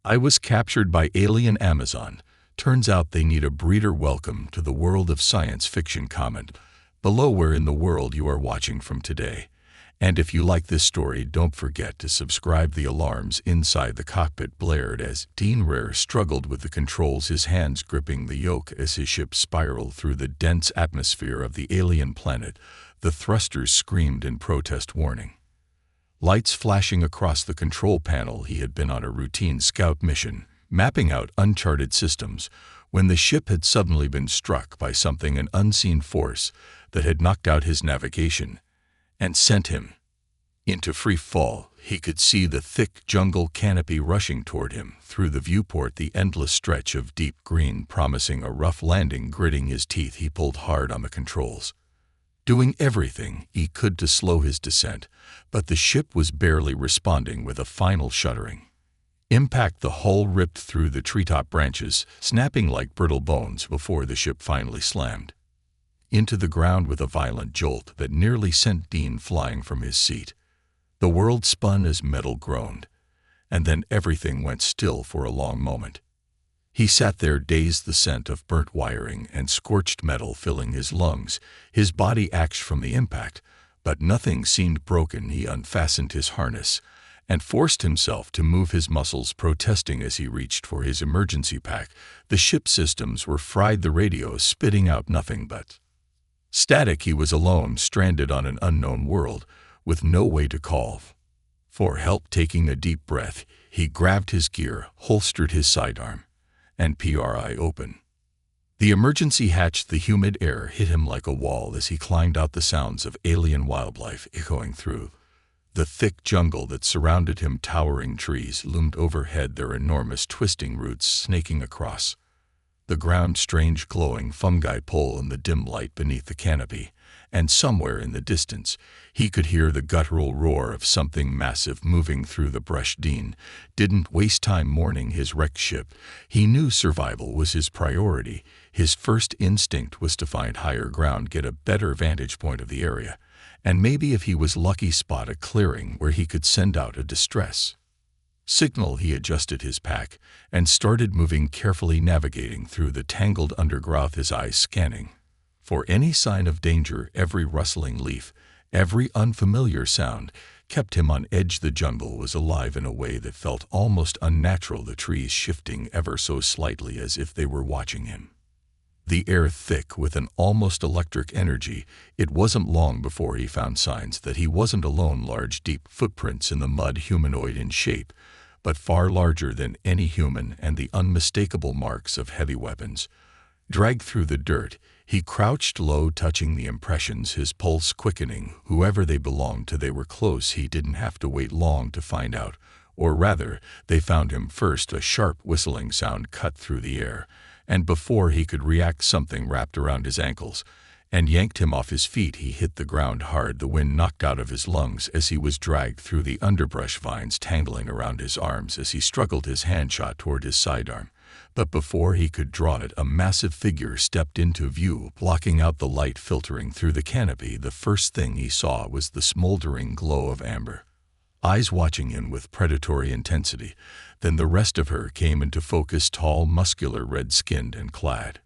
I was captured by alien Amazon. Turns out they need a breeder. Welcome to the world of science fiction. Comment below where in the world you are watching from today. And if you like this story, don't forget to subscribe. The alarms inside the cockpit blared as Dean Rare struggled with the controls, his hands gripping the yoke as his ship spiraled through the dense atmosphere of the alien planet. The thrusters screamed in protest, warning. Lights flashing across the control panel. He had been on a routine scout mission, mapping out uncharted systems, when the ship had suddenly been struck by something, an unseen force that had knocked out his navigation and sent him into free fall. He could see the thick jungle canopy rushing toward him through the viewport, the endless stretch of deep green promising a rough landing. Gritting his teeth, he pulled hard on the controls, doing everything he could to slow his descent, but the ship was barely responding. With a final shuddering impact, the hull ripped through the treetop branches, snapping like brittle bones before the ship finally slammed into the ground with a violent jolt that nearly sent Dean flying from his seat. The world spun as metal groaned, and then everything went still for a long moment. He sat there dazed, the scent of burnt wiring and scorched metal filling his lungs. His body ached from the impact, but nothing seemed broken. He unfastened his harness and forced himself to move his muscles, protesting as he reached for his emergency pack. The ship's systems were fried, the radios spitting out nothing but static. He was alone, stranded on an unknown world, with no way to call for help. Taking a deep breath, he grabbed his gear, holstered his sidearm, and PRI open the emergency hatch. The humid air hit him like a wall as he climbed out, the sounds of alien wildlife echoing through the thick jungle that surrounded him. Towering trees loomed overhead, their enormous twisting roots snaking across the ground. Strange glowing fungi pull in the dim light beneath the canopy, and somewhere in the distance he could hear the guttural roar of something massive moving through the brush. Dean didn't waste time mourning his wrecked ship. He knew survival was his priority. His first instinct was to find higher ground, get a better vantage point of the area, and maybe, if he was lucky, spot a clearing where he could send out a distress signal. He adjusted his pack and started moving carefully, navigating through the tangled undergrowth, his eyes scanning for any sign of danger. Every rustling leaf, every unfamiliar sound kept him on edge. The jungle was alive in a way that felt almost unnatural, the trees shifting ever so slightly as if they were watching him, the air thick with an almost electric energy. It wasn't long before he found signs that he wasn't alone. Large, deep footprints in the mud, humanoid in shape, but far larger than any human, and the unmistakable marks of heavy weapons dragged through the dirt. He crouched low, touching the impressions, his pulse quickening. Whoever they belonged to, they were close. He didn't have to wait long to find out, or rather, they found him first. A sharp whistling sound cut through the air, and before he could react, something wrapped around his ankles and yanked him off his feet. He hit the ground hard, the wind knocked out of his lungs as he was dragged through the underbrush, vines tangling around his arms as he struggled. His hand shot toward his sidearm, but before he could draw it, a massive figure stepped into view, blocking out the light filtering through the canopy. The first thing he saw was the smoldering glow of amber eyes watching him with predatory intensity. Then the rest of her came into focus, tall, muscular, red-skinned, and clad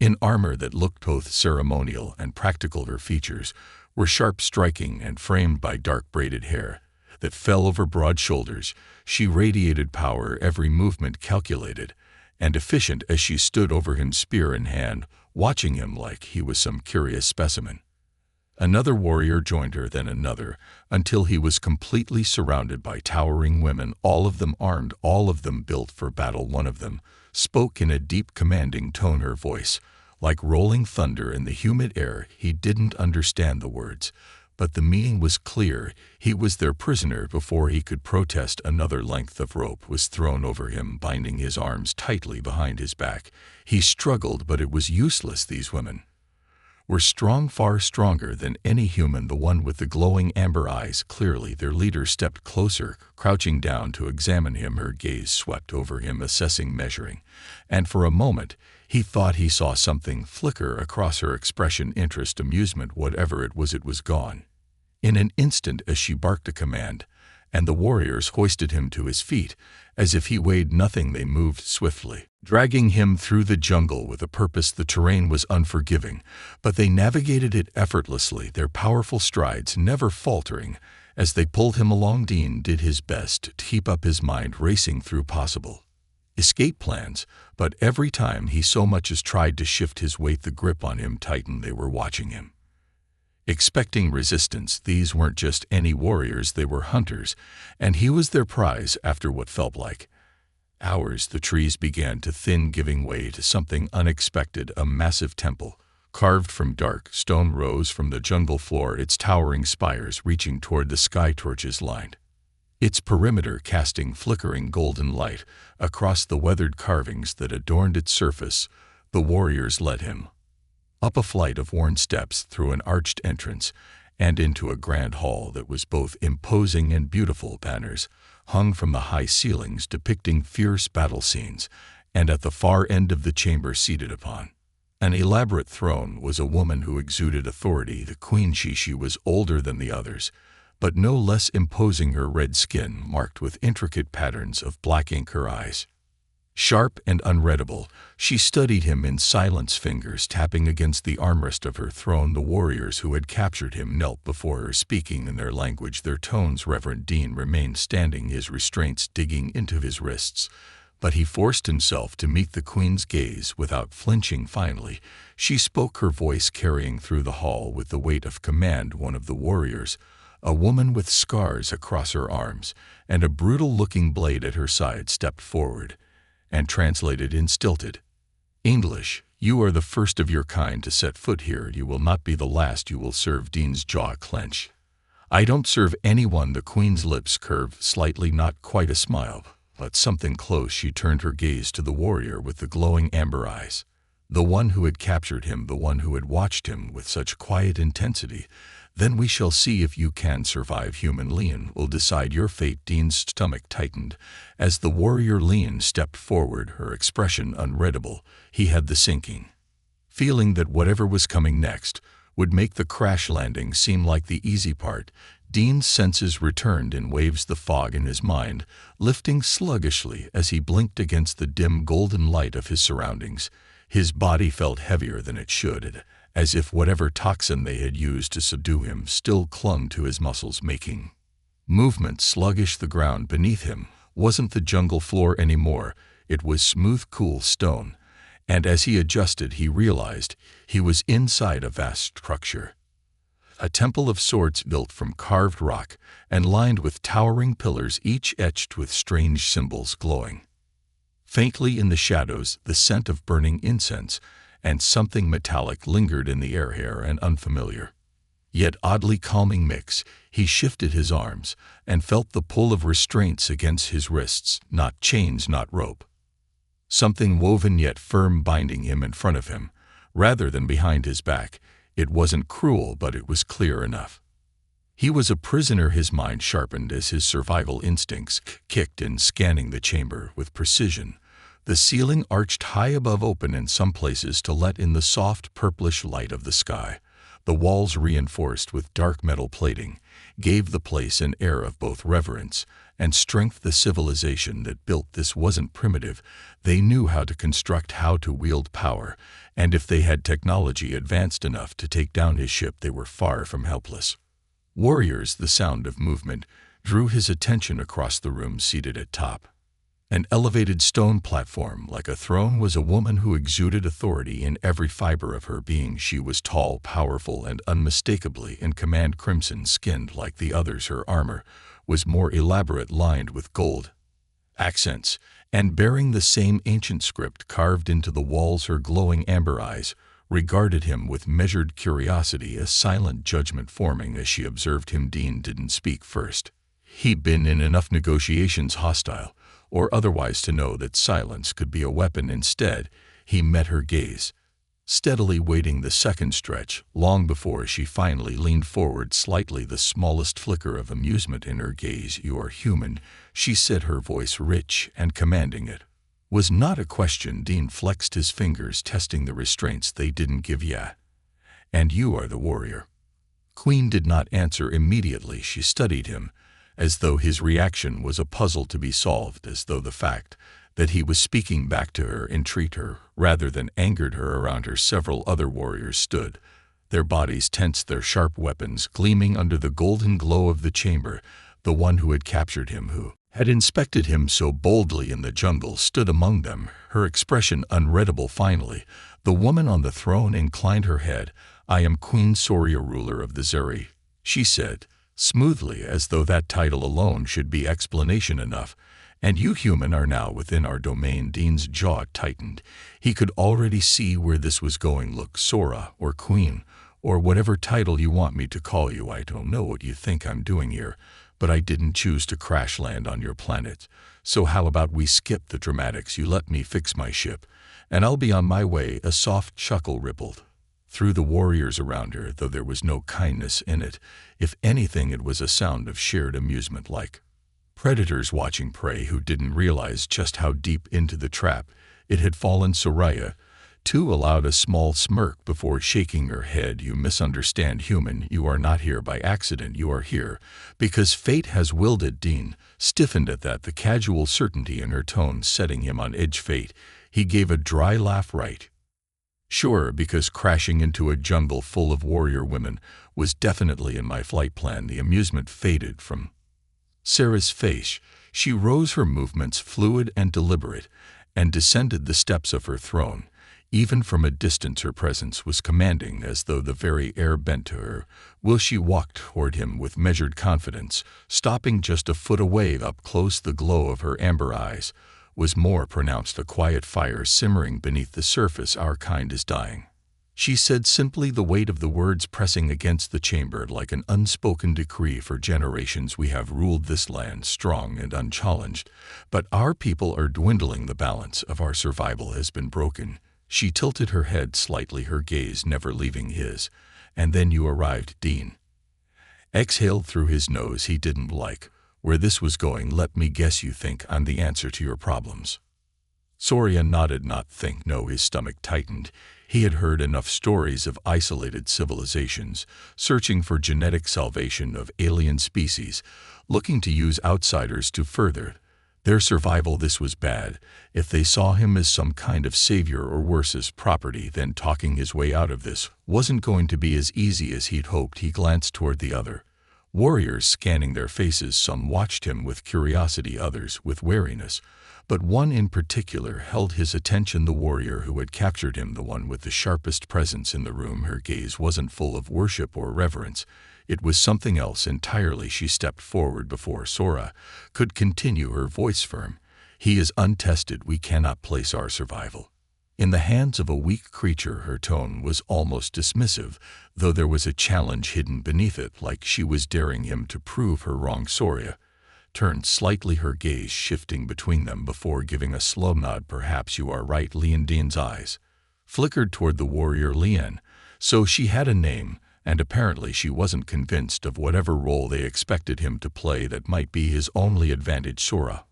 in armor that looked both ceremonial and practical. Her features were sharp, striking, and framed by dark braided hair that fell over broad shoulders. She radiated power, every movement calculated and efficient as she stood over him, spear in hand, watching him like he was some curious specimen. Another warrior joined her, then another, until he was completely surrounded by towering women, all of them armed, all of them built for battle. One of them spoke in a deep, commanding tone, her voice like rolling thunder in the humid air. He didn't understand the words, but the meaning was clear. He was their prisoner. Before he could protest, another length of rope was thrown over him, binding his arms tightly behind his back. He struggled, but it was useless. These women were strong, far stronger than any human. The one with the glowing amber eyes, clearly their leader, stepped closer, crouching down to examine him. Her gaze swept over him, assessing, measuring, and for a moment he thought he saw something flicker across her expression. Interest, amusement, whatever it was gone in an instant as she barked a command, and the warriors hoisted him to his feet. As if he weighed nothing, they moved swiftly, dragging him through the jungle with a purpose. The terrain was unforgiving, but they navigated it effortlessly, their powerful strides never faltering. As they pulled him along, Dean did his best to keep up his mind racing through possible escape plans, but every time he so much as tried to shift his weight, the grip on him tightened. They were watching him, expecting resistance. These weren't just any warriors, they were hunters, and he was their prize. After what felt like hours, the trees began to thin, giving way to something unexpected. A massive temple, carved from dark stone, rose from the jungle floor, its towering spires reaching toward the sky. Torches lined its perimeter, casting flickering golden light across the weathered carvings that adorned its surface. The warriors led him up a flight of worn steps, through an arched entrance, and into a grand hall that was both imposing and beautiful. Banners hung from the high ceilings depicting fierce battle scenes, and at the far end of the chamber, seated upon an elaborate throne, was a woman who exuded authority, the queen. She was older than the others, but no less imposing, her red skin marked with intricate patterns of black ink, her eyes sharp and unreadable. She studied him in silence, fingers tapping against the armrest of her throne. The warriors who had captured him knelt before her, speaking in their language, their tones reverent. Dean remained standing, his restraints digging into his wrists, but he forced himself to meet the queen's gaze without flinching. Finally, she spoke, her voice carrying through the hall with the weight of command. One of the warriors, a woman with scars across her arms and a brutal-looking blade at her side, stepped forward and translated in stilted English, "You are the first of your kind to set foot here. You will not be the last. You will serve." Dean's jaw clenched. "I don't serve anyone." The queen's lips curved slightly, not quite a smile, but something close. She turned her gaze to the warrior with the glowing amber eyes, the one who had captured him, the one who had watched him with such quiet intensity. "Then we shall see if you can survive. Human Leon will decide your fate." Dean's stomach tightened as the warrior Leon stepped forward, her expression unreadable. He had the sinking feeling that whatever was coming next would make the crash landing seem like the easy part. Dean's senses returned in waves, the fog in his mind lifting sluggishly as he blinked against the dim golden light of his surroundings. His body felt heavier than it should, as if whatever toxin they had used to subdue him still clung to his muscles, making movement sluggish. The ground beneath him wasn't the jungle floor anymore. It was smooth, cool stone, and as he adjusted, he realized he was inside a vast structure, a temple of sorts, built from carved rock and lined with towering pillars, each etched with strange symbols glowing faintly in the shadows. The scent of burning incense and something metallic lingered in the air, an unfamiliar yet oddly calming mix. He shifted his arms and felt the pull of restraints against his wrists, not chains, not rope. Something woven yet firm binding him in front of him, rather than behind his back. It wasn't cruel, but it was clear enough. He was a prisoner. His mind sharpened as his survival instincts kicked in, scanning the chamber with precision. The ceiling arched high above, open in some places to let in the soft purplish light of the sky. The walls, reinforced with dark metal plating, gave the place an air of both reverence and strength. The civilization that built this wasn't primitive. They knew how to construct, how to wield power, and if they had technology advanced enough to take down his ship, they were far from helpless warriors. The sound of movement drew his attention across the room. Seated atop an elevated stone platform like a throne was a woman who exuded authority in every fiber of her being. She was tall, powerful, and unmistakably in command. Crimson-skinned like the others, her armor was more elaborate, lined with gold accents and bearing the same ancient script carved into the walls. Her glowing amber eyes regarded him with measured curiosity, a silent judgment forming as she observed him. Dean didn't speak first. He'd been in enough negotiations, hostile or otherwise, to know that silence could be a weapon. Instead, he met her gaze, steadily, waiting the second stretch. Long before she finally leaned forward slightly, the smallest flicker of amusement in her gaze. "You are human," she said, her voice rich and commanding. It was not a question. Dean flexed his fingers, testing the restraints they didn't give. "Yeah, and you are the warrior." Queen did not answer immediately. She studied him, as though his reaction was a puzzle to be solved, as though the fact that he was speaking back to her intrigued her rather than angered her. Around her several other warriors stood, their bodies tense, their sharp weapons gleaming under the golden glow of the chamber. The one who had captured him, who had inspected him so boldly in the jungle, stood among them, her expression unreadable. Finally, the woman on the throne inclined her head. "I am Queen Soria, ruler of the Zeri," she said, smoothly, as though that title alone should be explanation enough. "And you human are now within our domain." Dean's jaw tightened. He could already see where this was going. "Look, Sora, or Queen, or whatever title you want me to call you, I don't know what you think I'm doing here, but I didn't choose to crash land on your planet. So how about we skip the dramatics? You let me fix my ship, and I'll be on my way." A soft chuckle rippled through the warriors around her, though there was no kindness in it. If anything, it was a sound of shared amusement, like predators watching prey who didn't realize just how deep into the trap it had fallen. Soraya, too, allowed a small smirk before shaking her head. "You misunderstand, human. You are not here by accident. You are here because fate has willed it." Dean stiffened at that, the casual certainty in her tone setting him on edge. "Fate?" He gave a dry laugh. "Right. Sure, because crashing into a jungle full of warrior women was definitely in my flight plan." The amusement faded from Sarah's face. She rose, her movements fluid and deliberate, and descended the steps of her throne. Even from a distance her presence was commanding, as though the very air bent to her will. She walked toward him with measured confidence, stopping just a foot away. Up close, the glow of her amber eyes was more pronounced, a quiet fire simmering beneath the surface. "Our kind is dying," she said simply, the weight of the words pressing against the chamber like an unspoken decree. "For generations we have ruled this land strong and unchallenged, but our people are dwindling. The balance of our survival has been broken." She tilted her head slightly, her gaze never leaving his. "And then you arrived." Dean exhaled through his nose. He didn't like where this was going. "Let me guess, you think I'm the answer to your problems?" Soria nodded. "Not think, no." His stomach tightened. He had heard enough stories of isolated civilizations searching for genetic salvation, of alien species looking to use outsiders to further their survival. This was bad. If they saw him as some kind of savior, or worse, as property, then talking his way out of this wasn't going to be as easy as he'd hoped. He glanced toward the other warriors, scanning their faces. Some watched him with curiosity, others with wariness, but one in particular held his attention, the warrior who had captured him, the one with the sharpest presence in the room. Her gaze wasn't full of worship or reverence. It was something else entirely. She stepped forward before Sora could continue, her voice firm. "He is untested. We cannot place our survival in the hands of a weak creature." Her tone was almost dismissive, though there was a challenge hidden beneath it, like she was daring him to prove her wrong. Soria turned slightly, her gaze shifting between them before giving a slow nod. "Perhaps you are right." Dean's eyes flickered toward the warrior Lian. So she had a name, and apparently she wasn't convinced of whatever role they expected him to play that might be his only advantage. Sora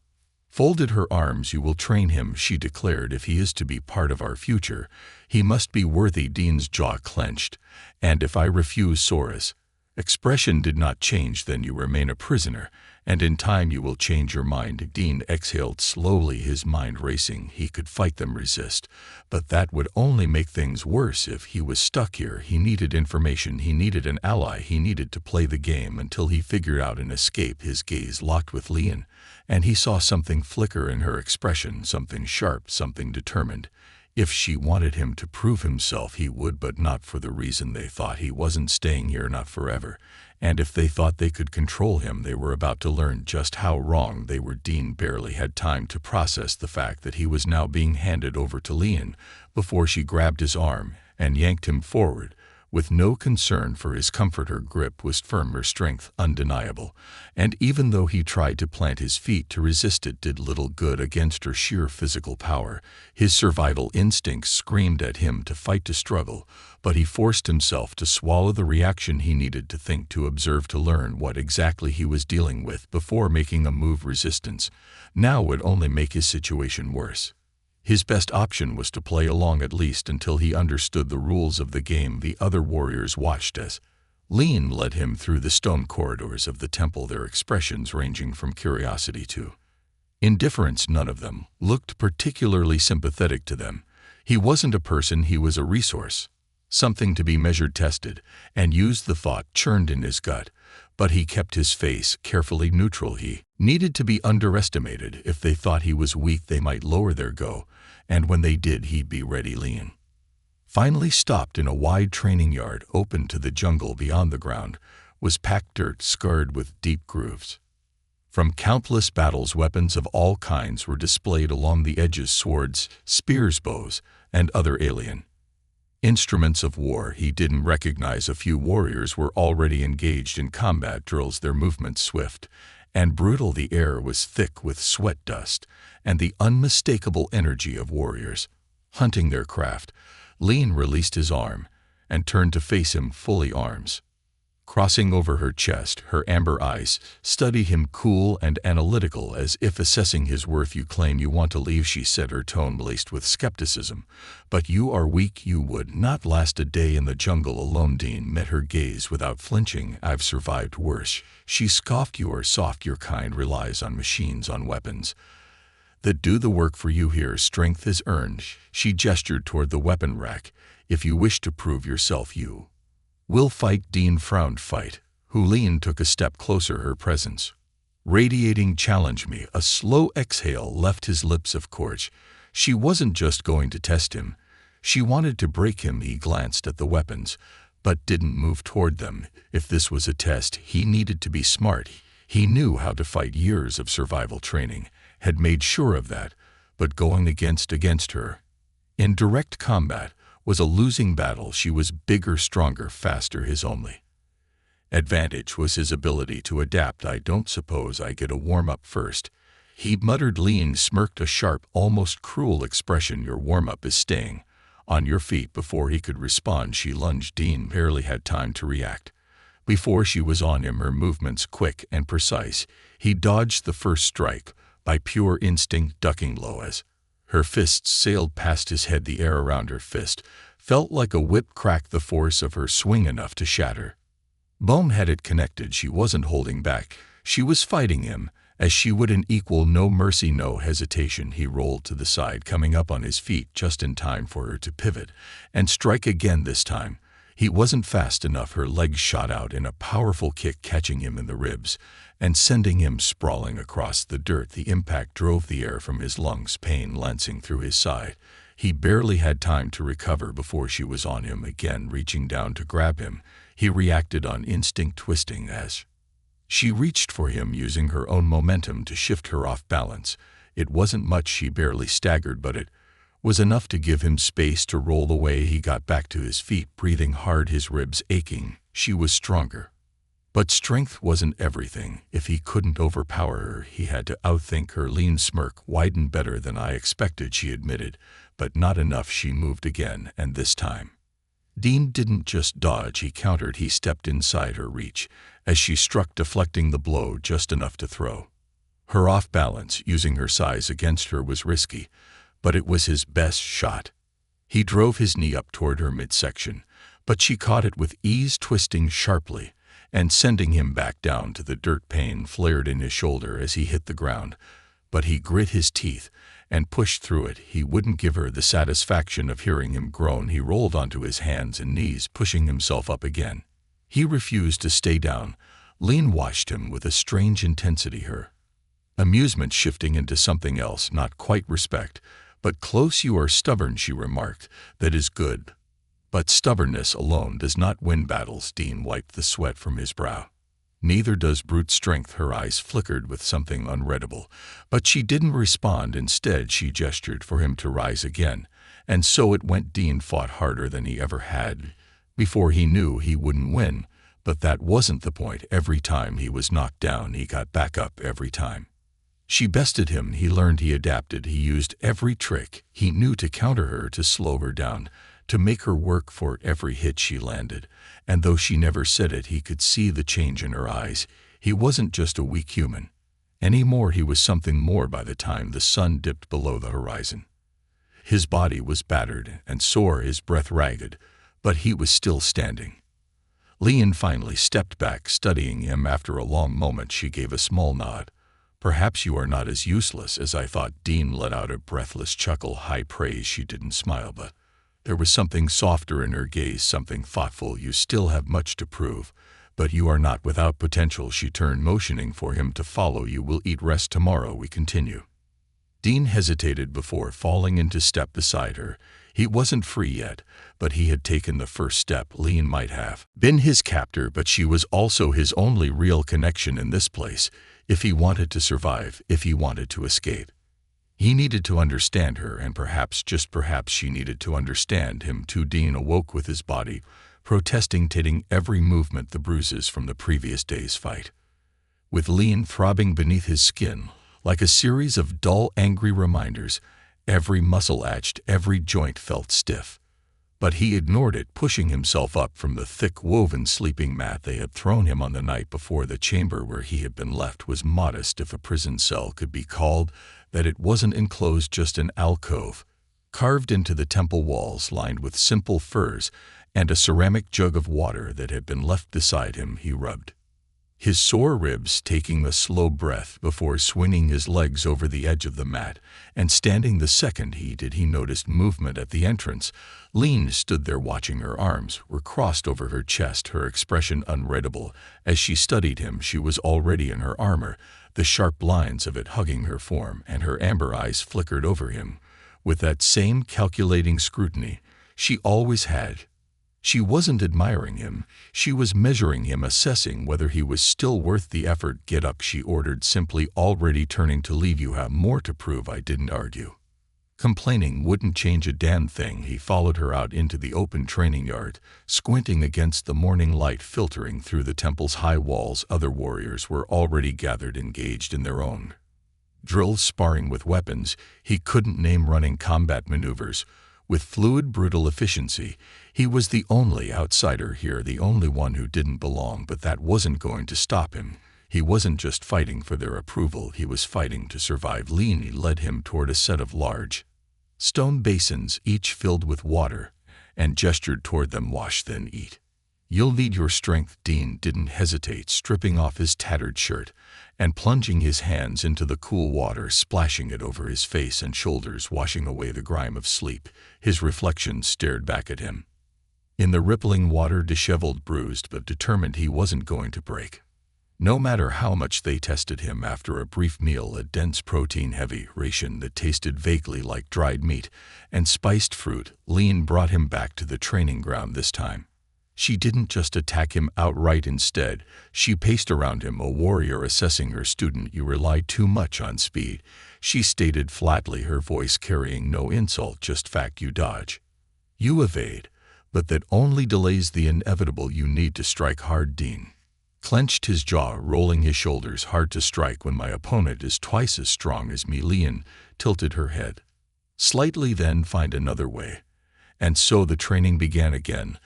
folded her arms. "You will train him," she declared. "If he is to be part of our future, he must be worthy." Dean's jaw clenched. "And if I refuse?" Sora's expression did not change. "Then you remain a prisoner, and in time you will change your mind." Dean exhaled slowly, his mind racing. He could fight them, resist, but that would only make things worse. If he was stuck here, he needed information, he needed an ally, he needed to play the game until he figured out an escape. His gaze locked with Lian, and he saw something flicker in her expression, something sharp, something determined. If she wanted him to prove himself, he would, but not for the reason they thought. He wasn't staying here, not forever. And if they thought they could control him, they were about to learn just how wrong they were. Dean barely had time to process the fact that he was now being handed over to Lian before she grabbed his arm and yanked him forward. With no concern for his comfort, her grip was firm, her strength undeniable, and even though he tried to plant his feet to resist, it did little good against her sheer physical power. His survival instincts screamed at him to fight, to struggle, but he forced himself to swallow the reaction. He needed to think, to observe, to learn what exactly he was dealing with before making a move. Resistance now would only make his situation worse. His best option was to play along, at least until he understood the rules of the game. The other warriors watched as Lean led him through the stone corridors of the temple, their expressions ranging from curiosity to indifference. None of them looked particularly sympathetic to them. He wasn't a person, he was a resource, something to be measured, tested, and used. The thought churned in his gut, but he kept his face carefully neutral. He needed to be underestimated. If they thought he was weak, they might lower their go, and when they did, he'd be ready. Lean finally stopped in a wide training yard open to the jungle beyond. The ground was packed dirt, scarred with deep grooves. From countless battles, weapons of all kinds were displayed along the edges: swords, spears, bows, and other alien instruments of war. He didn't recognize a few warriors were already engaged in combat drills, their movements swift and brutal. The air was thick with sweat, dust, and the unmistakable energy of warriors hunting their craft. Lean released his arm and turned to face him, fully arms crossing over her chest. Her amber eyes studied him, cool and analytical, as if assessing his worth. "You claim you want to leave," she said, her tone laced with skepticism. "But you are weak. You would not last a day in the jungle alone." Dean met her gaze without flinching. "I've survived worse," she scoffed. "You are soft. Your kind relies on machines, on weapons that do the work for you. Here, strength is earned." She gestured toward the weapon rack. "If you wish to prove yourself, you will fight." Dean frowned. "Fight who?" Lean took a step closer, her presence radiating challenge. "Me." A slow exhale left his lips. Of course, she wasn't just going to test him. She wanted to break him. He glanced at the weapons, but didn't move toward them. If this was a test, he needed to be smart. He knew how to fight. Years of survival training had made sure of that, but going against her in direct combat was a losing battle. She was bigger, stronger, faster. His only advantage was his ability to adapt. "I don't suppose I get a warm-up first?" he muttered. Lean smirked, a sharp, almost cruel expression. "Your warm-up is staying on your feet." Before he could respond, she lunged. Dean barely had time to react before she was on him, her movements quick and precise. He dodged the first strike by pure instinct, ducking low as her fists sailed past his head. The air around her fist felt like a whip crack, the force of her swing enough to shatter bone. Had it connected, she wasn't holding back. She was fighting him as she would an equal. No mercy, no hesitation. He rolled to the side, coming up on his feet just in time for her to pivot and strike again. This time, he wasn't fast enough. Her legs shot out in a powerful kick, catching him in the ribs and sending him sprawling across the dirt. The impact drove the air from his lungs, pain lancing through his side. He barely had time to recover before she was on him again, reaching down to grab him. He reacted on instinct, twisting as she reached for him, using her own momentum to shift her off balance. It wasn't much. She barely staggered, but it was enough to give him space to roll away. He got back to his feet, breathing hard, his ribs aching. She was stronger, but strength wasn't everything. If he couldn't overpower her, he had to outthink her. Lean smirk widened. "Better than I expected," she admitted, "but not enough." She moved again, and this time Dean didn't just dodge, he countered. He stepped inside her reach as she struck, deflecting the blow just enough to throw her off balance. Using her size against her was risky, but it was his best shot. He drove his knee up toward her midsection, but she caught it with ease, twisting sharply and sending him back down to the dirt. Pain flared in his shoulder as he hit the ground, but he grit his teeth and pushed through it. He wouldn't give her the satisfaction of hearing him groan. He rolled onto his hands and knees, pushing himself up again. He refused to stay down. Lean watched him with a strange intensity, her amusement shifting into something else, not quite respect, but close. "You are stubborn," she remarked. "That is good, but stubbornness alone does not win battles." Dean wiped the sweat from his brow. "Neither does brute strength." Her eyes flickered with something unreadable, but she didn't respond. Instead, she gestured for him to rise again, and so it went. Dean fought harder than he ever had before. He knew he wouldn't win, but that wasn't the point. Every time he was knocked down, he got back up. Every time she bested him, he learned, he adapted. He used every trick he knew to counter her, to slow her down, to make her work for every hit she landed. And though she never said it, he could see the change in her eyes. He wasn't just a weak human anymore. He was something more. By the time the sun dipped below the horizon, his body was battered and sore, his breath ragged, but he was still standing. Leon finally stepped back, studying him. After a long moment, she gave a small nod. "Perhaps you are not as useless as I thought." Dean let out a breathless chuckle. High praise. She didn't smile, but there was something softer in her gaze, something thoughtful. "You still have much to prove, but you are not without potential." She turned, motioning for him to follow. "You will eat rest tomorrow. We continue." Dean hesitated before falling into step beside her. He wasn't free yet, but he had taken the first step. Leon might have been his captor, but she was also his only real connection in this place. If he wanted to survive, if he wanted to escape, he needed to understand her, and perhaps, just perhaps, she needed to understand him too. Dean awoke with his body protesting, every movement, the bruises from the previous day's fight, with Leon throbbing beneath his skin like a series of dull, angry reminders. Every muscle ached, every joint felt stiff. But he ignored it, pushing himself up from the thick, woven sleeping mat they had thrown him on the night before. The chamber where he had been left was modest, if a prison cell could be called that. It wasn't enclosed, just an alcove, carved into the temple walls, lined with simple furs, and a ceramic jug of water that had been left beside him. He rubbed his sore ribs, taking a slow breath before swinging his legs over the edge of the mat and standing. The second he did, he noticed movement at the entrance. Lean stood there watching. Her arms were crossed over her chest, her expression unreadable. As she studied him, she was already in her armor, the sharp lines of it hugging her form, and her amber eyes flickered over him with that same calculating scrutiny she always had. She wasn't admiring him, she was measuring him, assessing whether he was still worth the effort. "Get up," she ordered simply, already turning to leave. "You have more to prove." I didn't argue. Complaining wouldn't change a damn thing. He followed her out into the open training yard, squinting against the morning light filtering through the temple's high walls. Other warriors were already gathered, engaged in their own drills, sparring with weapons he couldn't name, running combat maneuvers with fluid, brutal efficiency. He was the only outsider here, the only one who didn't belong, but that wasn't going to stop him. He wasn't just fighting for their approval, he was fighting to survive. Lean led him toward a set of large stone basins, each filled with water, and gestured toward them. "Wash, then eat. You'll need your strength." Dean didn't hesitate, stripping off his tattered shirt and plunging his hands into the cool water, splashing it over his face and shoulders, washing away the grime of sleep. His reflection stared back at him in the rippling water, disheveled, bruised, but determined he wasn't going to break, no matter how much they tested him. After a brief meal, a dense, protein-heavy ration that tasted vaguely like dried meat and spiced fruit, Lean brought him back to the training ground. This time, she didn't just attack him outright. Instead, she paced around him, a warrior assessing her student. "You rely too much on speed," she stated flatly, her voice carrying no insult, just fact. "You dodge, you evade, but that only delays the inevitable. You need to strike hard." Dean clenched his jaw, rolling his shoulders. "Hard to strike when my opponent is twice as strong as me." Leon tilted her head slightly, "Then find another way." And so the training began again.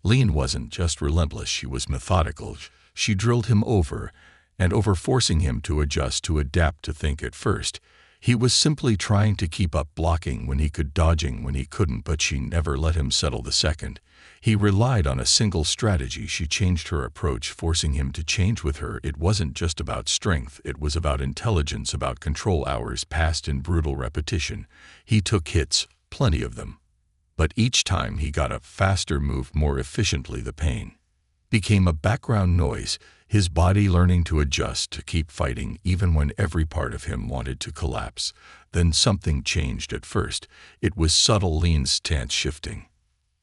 Lean wasn't just relentless, she was methodical. She drilled him over and over, forcing him to adjust, to adapt, to think. At first, he was simply trying to keep up, blocking when he could, dodging when he couldn't, but she never let him settle. The second he relied on a single strategy, she changed her approach, forcing him to change with her. It wasn't just about strength, it was about intelligence, about control. Hours passed in brutal repetition. He took hits, plenty of them, but each time he got up faster, moved more efficiently. The pain became a background noise, his body learning to adjust, to keep fighting even when every part of him wanted to collapse. Then something changed. At first, it was subtle, Lean's stance shifting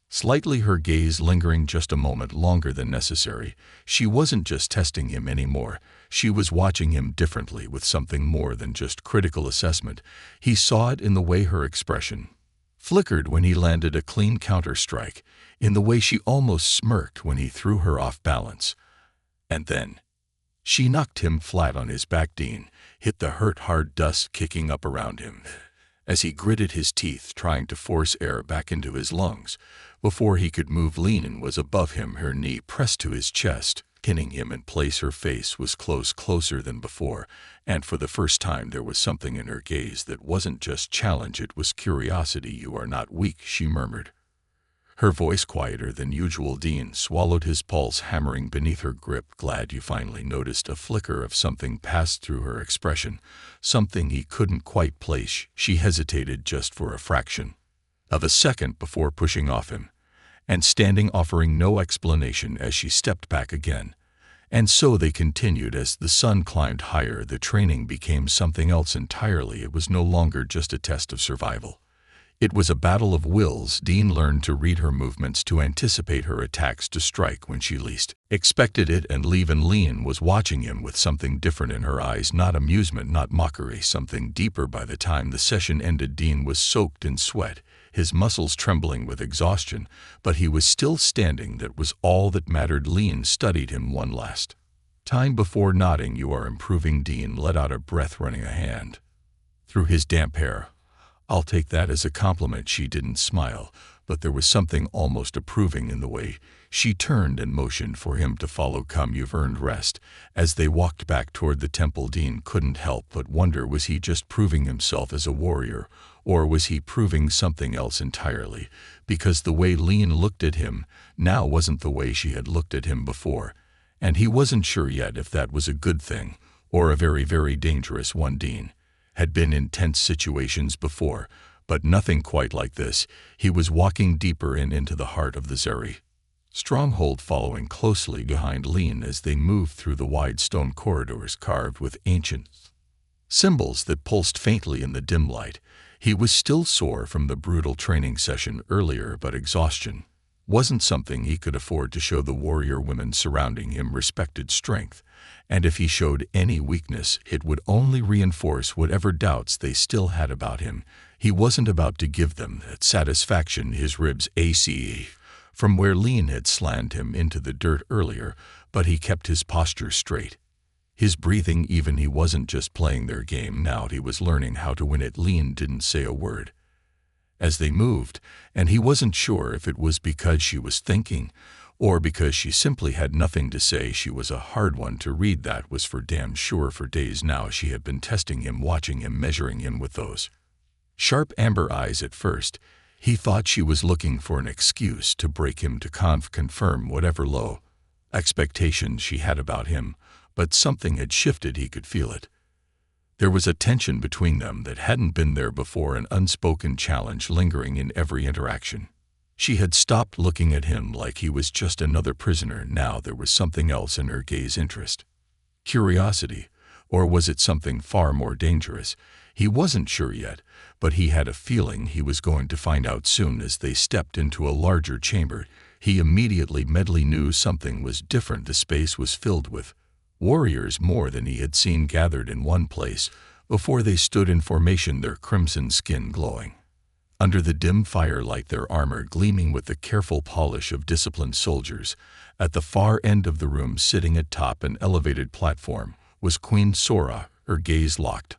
slightly, her gaze lingering just a moment longer than necessary. She wasn't just testing him anymore, she was watching him differently, with something more than just critical assessment. He saw it in the way her expression flickered when he landed a clean counter-strike, in the way she almost smirked when he threw her off balance. And then she knocked him flat on his back. Dean hit the hurt hard, dust kicking up around him as he gritted his teeth, trying to force air back into his lungs. Before he could move, Lean was above him, her knee pressed to his chest, pinning him in place. Her face was closer than before, and for the first time there was something in her gaze that wasn't just challenge, it was curiosity. "You are not weak," she murmured, Her voice quieter than usual. Dean swallowed his pulse hammering beneath her grip. Glad you finally noticed. A flicker of something passed through her expression, something he couldn't quite place. She hesitated just for a fraction of a second before pushing off him and standing, offering no explanation as she stepped back again. And so they continued. As the sun climbed higher, the training became something else entirely. It was no longer just a test of survival. It was a battle of wills. Dean learned to read her movements, to anticipate her attacks, to strike when she least expected it. And Lean was watching him with something different in her eyes, not amusement, not mockery, something deeper. By the time the session ended, Dean was soaked in sweat, his muscles trembling with exhaustion, but he was still standing. That was all that mattered. Lean studied him one last time before nodding. You are improving. Dean let out a breath, running a hand through his damp hair. I'll take that as a compliment. She didn't smile, but there was something almost approving in the way she turned and motioned for him to follow. Come, you've earned rest. As they walked back toward the temple, Dean couldn't help but wonder, was he just proving himself as a warrior, or was he proving something else entirely? Because the way Lean looked at him now wasn't the way she had looked at him before, and he wasn't sure yet if that was a good thing or a very, very dangerous one. Dean had been in tense situations before, but nothing quite like this. He was walking deeper into the heart of the Zeri stronghold, following closely behind Lean as they moved through the wide stone corridors carved with ancient symbols that pulsed faintly in the dim light. He was still sore from the brutal training session earlier, but exhaustion wasn't something he could afford to show. The warrior women surrounding him respected strength, and if he showed any weakness, it would only reinforce whatever doubts they still had about him. He wasn't about to give them that satisfaction. His ribs ached from where Lean had slammed him into the dirt earlier, but he kept his posture straight, his breathing even. He wasn't just playing their game now, he was learning how to win it. Lean didn't say a word as they moved, and he wasn't sure if it was because she was thinking or because she simply had nothing to say. She was a hard one to read, that was for damn sure. For days now she had been testing him, watching him, measuring him with those sharp amber eyes. At first he thought she was looking for an excuse to break him, to confirm whatever low expectations she had about him, but something had shifted. He could feel it. There was a tension between them that hadn't been there before, an unspoken challenge lingering in every interaction. She had stopped looking at him like he was just another prisoner. Now there was something else in her gaze, interest, curiosity, or was it something far more dangerous? He wasn't sure yet, but he had a feeling he was going to find out soon. As they stepped into a larger chamber, he immediately knew something was different. The space was filled with warriors, more than he had seen gathered in one place before. They stood in formation, their crimson skin glowing under the dim firelight, their armor gleaming with the careful polish of disciplined soldiers. At the far end of the room, sitting atop an elevated platform, was Queen Sora, her gaze locked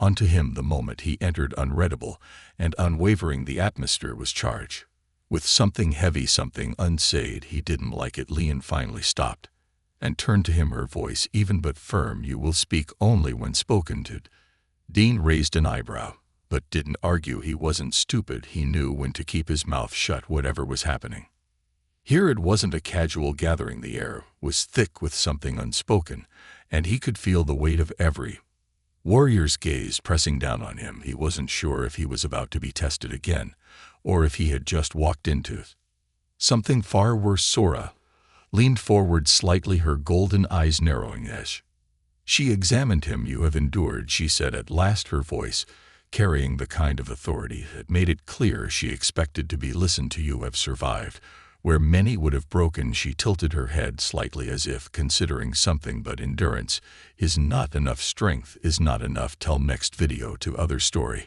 onto him the moment he entered, unreadable and unwavering. The atmosphere was charged with something heavy, something unsaid. He didn't like it. Lean finally stopped and turned to him, her voice even but firm. You will speak only when spoken to. Dean raised an eyebrow, but didn't argue. He wasn't stupid. He knew when to keep his mouth shut, whatever was happening. Here it wasn't a casual gathering. The air was thick with something unspoken, and he could feel the weight of every warrior's gaze pressing down on him. He wasn't sure if he was about to be tested again, or if he had just walked into something far worse. Sora leaned forward slightly, her golden eyes narrowing as she examined him. You have endured, she said at last, her voice carrying the kind of authority that made it clear she expected to be listened to. You have survived where many would have broken. She tilted her head slightly as if considering something, but endurance is not enough, strength is not enough. Tell next video to other story.